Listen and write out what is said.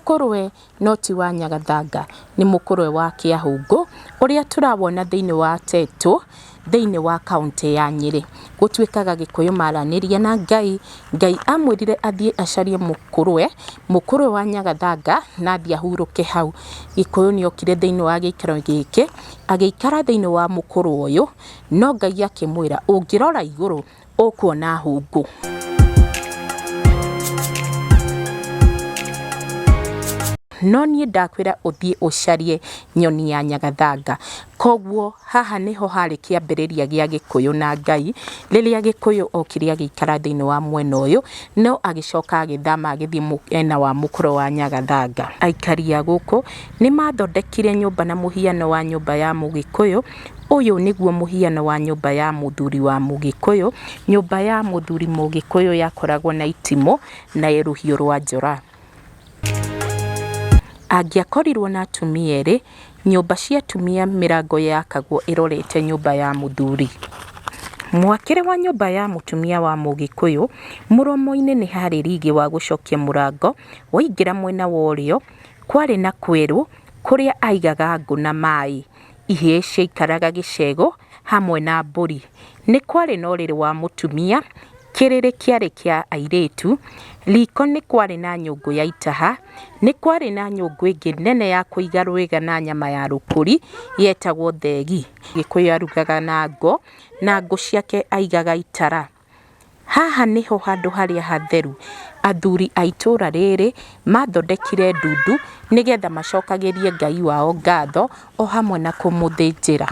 Mukurwe no ti wa Nyagathanga, ni Mukurwe wa Hungu uria turawona thiini wa Tetu thiini wa kaunti ya Nyeri. Gutwikaga Gikuyu maraniria na Ngai amwirire athie acarie Mukurwe wa Nyagathanga na athie ahuruke hau. Gikuyu ni okire thiini wa gikaro giki agiikara thiini wa Mukurwe uyu, no Ngai akimwira ungirora iguru ukuona Hungu. No nie ndakwira uthie ucarie nyoni ya Nyagathanga. Koguo haha niho hari kiambiriria gia Gikuyu na Ngai riria Gikuyu okire agikara thiini wa mwena uyu, no agicoka agithama agithie mwena wa Mukurwe wa Nyagathanga. Aikari a guku ni mathondekire nyumba na muhiano wa nyumba ya Mugikuyu. Uyu niguo muhiano wa nyumba ya muthuri wa Mugikuyu. Nyumba ya muthuri Mugikuyu yakoragwo na itimo na ruhiu rwa njora. Angiakorirwo na atumia eri, nyumba cia atumia mirango yakagwo irorete nyumba ya muthuri. Mwakire wa nyumba ya mutumia wa Mugikuyu, muromo-ini ni hari rigi wa gucokia murango waingira mwena wa urio, kwari na kwiru kuria aigaga ngu na mai. Ihie ciaikaraga gicego hamwe na mburi. Ni kwari na uriri wa mutumia, kiriri kiari kia airitu, riko ni kwari na nyungu ya itaha, ni kwari na nyungu ingi nene ya kuiga rwiga na nyama ya rukuri yetagwo thegi. Gikuyu arugaga na ngo, na ngo ciake aigaga itara. Haha niho handu haria hatheru athuri a itura riri mathondekire ndundu nigetha macokagirie Ngai wao ngatho o hamwe na kumuthinjira.